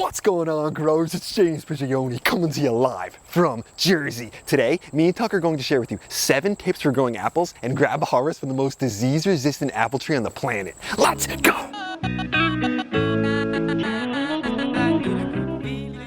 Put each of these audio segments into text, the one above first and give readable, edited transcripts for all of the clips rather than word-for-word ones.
What's going on, growers? It's James Prigioni coming to you live from Jersey. Today, me and Tuck are going to share with you 7 tips for growing apples and grab a harvest from the most disease-resistant apple tree on the planet. Let's go!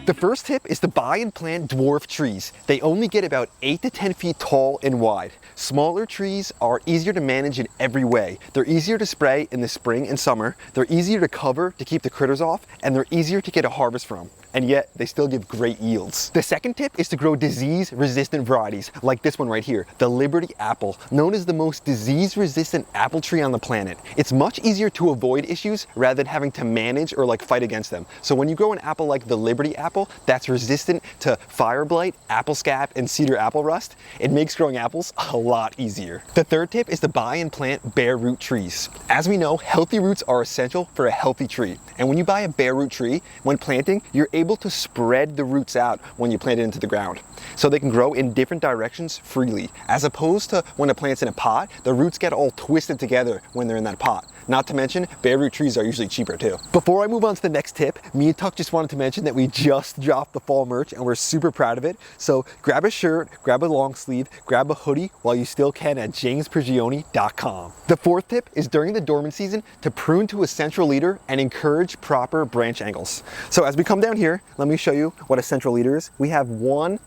The first tip is to buy and plant dwarf trees. They only get about 8 to 10 feet tall and wide. Smaller trees are easier to manage in every way. They're easier to spray in the spring and summer, they're easier to cover to keep the critters off, and they're easier to get a harvest from. And yet, they still give great yields. The second tip is to grow disease-resistant varieties, like this one right here, the Liberty apple, known as the most disease-resistant apple tree on the planet. It's much easier to avoid issues rather than having to manage or fight against them. So when you grow an apple like the Liberty apple that's resistant to fire blight, apple scab, and cedar apple rust, it makes growing apples a lot easier. The third tip is to buy and plant bare root trees. As we know, healthy roots are essential for a healthy tree. And when you buy a bare root tree, when planting, you're able to spread the roots out when you plant it into the ground. So they can grow in different directions freely. As opposed to when a plant's in a pot, the roots get all twisted together when they're in that pot. Not to mention, bare root trees are usually cheaper too. Before I move on to the next tip, me and Tuck just wanted to mention that we just dropped the fall merch and we're super proud of it. So grab a shirt, grab a long sleeve, grab a hoodie while you still can at jamesprigioni.com. The fourth tip is during the dormant season to prune to a central leader and encourage proper branch angles. So as we come down here, let me show you what a central leader is. We have one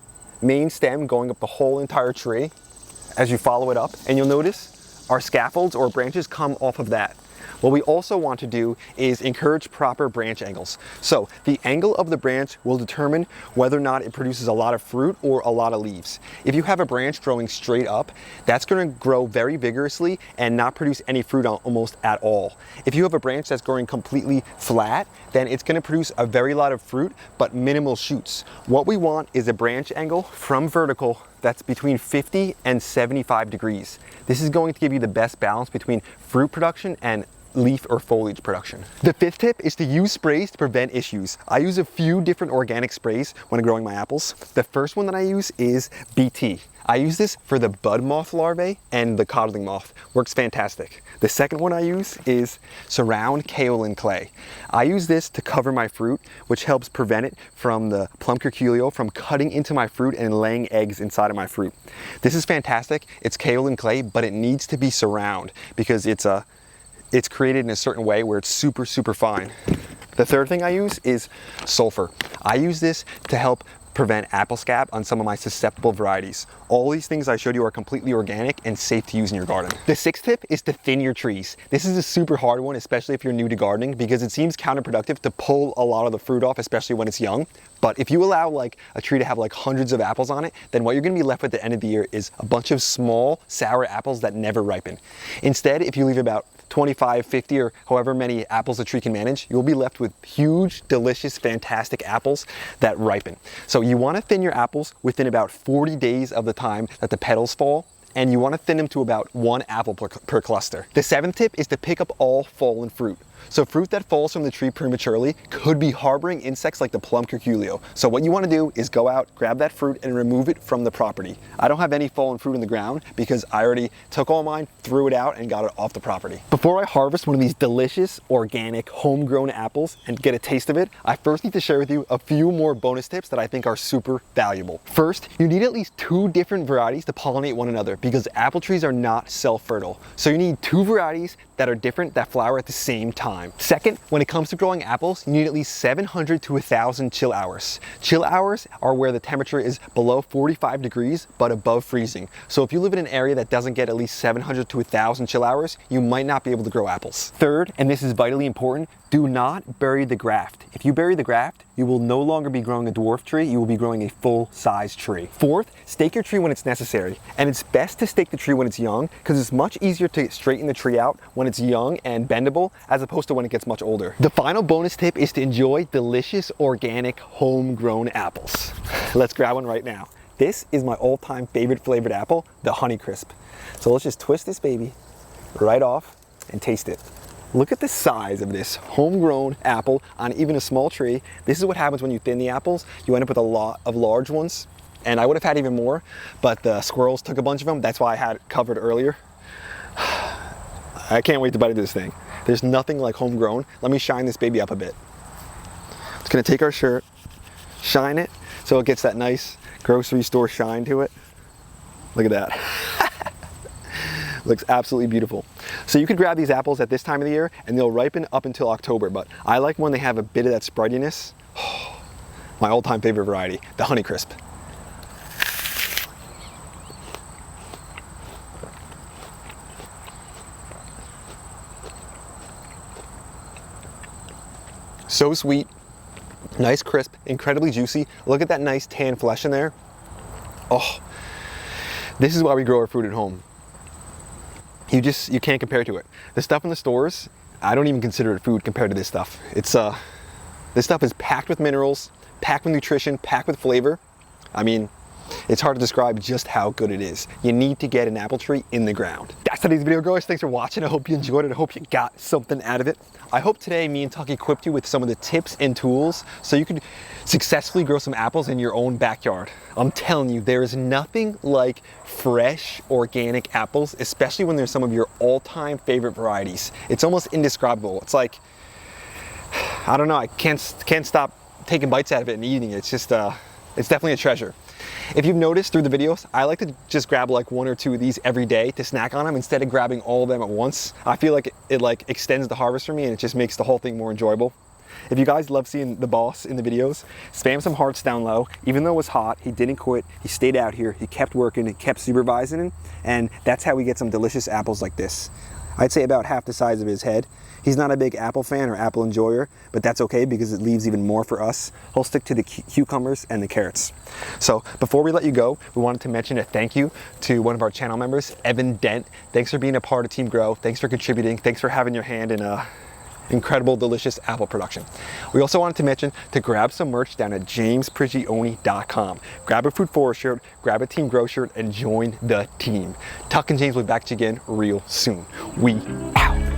main stem going up the whole entire tree as you follow it up, and you'll notice our scaffolds or branches come off of that. What we also want to do is encourage proper branch angles. So the angle of the branch will determine whether or not it produces a lot of fruit or a lot of leaves. If you have a branch growing straight up, that's going to grow very vigorously and not produce any fruit almost at all. If you have a branch that's growing completely flat, then it's going to produce a very lot of fruit but minimal shoots. What we want is a branch angle from vertical that's between 50 and 75 degrees. This is going to give you the best balance between fruit production and leaf or foliage production. The fifth tip is to use sprays to prevent issues. I use a few different organic sprays when growing my apples. The first one that I use is BT. I use this for the bud moth larvae and the codling moth. Works fantastic. The second one I use is Surround Kaolin Clay. I use this to cover my fruit, which helps prevent it from the plum curculio from cutting into my fruit and laying eggs inside of my fruit. This is fantastic. It's kaolin clay, but it needs to be surround because it's created in a certain way where it's super, super fine. The third thing I use is sulfur. I use this to help prevent apple scab on some of my susceptible varieties. All these things I showed you are completely organic and safe to use in your garden. The sixth tip is to thin your trees. This is a super hard one, especially if you're new to gardening, because it seems counterproductive to pull a lot of the fruit off, especially when it's young. But if you allow a tree to have hundreds of apples on it, then what you're gonna be left with at the end of the year is a bunch of small, sour apples that never ripen. Instead, if you leave about 25, 50, or however many apples a tree can manage, you'll be left with huge, delicious, fantastic apples that ripen. So you want to thin your apples within about 40 days of the time that the petals fall, and you want to thin them to about 1 apple per cluster. The seventh tip is to pick up all fallen fruit. So fruit that falls from the tree prematurely could be harboring insects like the plum curculio. So what you want to do is go out, grab that fruit, and remove it from the property. I don't have any fallen fruit in the ground because I already took all mine, threw it out, and got it off the property. Before I harvest one of these delicious, organic, homegrown apples and get a taste of it, I first need to share with you a few more bonus tips that I think are super valuable. First, you need at least 2 different varieties to pollinate one another because apple trees are not self-fertile. So you need 2 varieties that are different that flower at the same time. Second, when it comes to growing apples, you need at least 700 to 1,000 chill hours. Chill hours are where the temperature is below 45 degrees but above freezing. So if you live in an area that doesn't get at least 700 to 1,000 chill hours, you might not be able to grow apples. Third, and this is vitally important, do not bury the graft. If you bury the graft, you will no longer be growing a dwarf tree, you will be growing a full-size tree. Fourth, stake your tree when it's necessary. And it's best to stake the tree when it's young because it's much easier to straighten the tree out when it's young and bendable as opposed to when it gets much older. The final bonus tip is to enjoy delicious, organic, homegrown apples. Let's grab one right now. This is my all-time favorite flavored apple, the Honeycrisp. So let's just twist this baby right off and taste it. Look at the size of this homegrown apple on even a small tree. This is what happens when you thin the apples. You end up with a lot of large ones. And I would have had even more, but the squirrels took a bunch of them. That's why I had it covered earlier. I can't wait to bite into this thing. There's nothing like homegrown. Let me shine this baby up a bit. gonna take our shirt, shine it so it gets that nice grocery store shine to it. Look at that. Looks absolutely beautiful. So you could grab these apples at this time of the year and they'll ripen up until October, but I like when they have a bit of that spreadiness. My all-time favorite variety, the Honeycrisp. So sweet, nice crisp, incredibly juicy. Look at that nice tan flesh in there. Oh, this is why we grow our fruit at home. You can't compare to it. The stuff in the stores, I don't even consider it food compared to this stuff. This stuff is packed with minerals, packed with nutrition, packed with flavor. I mean, it's hard to describe just how good it is. You need to get an apple tree in the ground. That's today's video, guys. Thanks for watching. I hope you enjoyed it. I hope you got something out of it. I hope today me and Tuck equipped you with some of the tips and tools so you could successfully grow some apples in your own backyard. I'm telling you, there is nothing like fresh, organic apples, especially when they're some of your all-time favorite varieties. It's almost indescribable. It's like, I don't know, I can't stop taking bites out of it and eating it. It's just, it's definitely a treasure. If you've noticed through the videos, I like to just grab like 1 or 2 of these every day to snack on them instead of grabbing all of them at once. I feel like it like extends the harvest for me and it just makes the whole thing more enjoyable. If you guys love seeing the boss in the videos, spam some hearts down low. Even though it was hot, he didn't quit. He stayed out here, he kept working, he kept supervising, and that's how we get some delicious apples like this. I'd say about half the size of his head. He's not a big apple fan or apple enjoyer, but that's okay because it leaves even more for us. He'll stick to the cucumbers and the carrots. So before we let you go, we wanted to mention a thank you to one of our channel members, Evan Dent. Thanks for being a part of Team Grow. Thanks for contributing. Thanks for having your hand in incredible, delicious apple production. We also wanted to mention to grab some merch down at jamesprigioni.com. Grab a Food Forest shirt, grab a Team Grow shirt, and join the team. Tuck and James will be back to you again real soon. We out.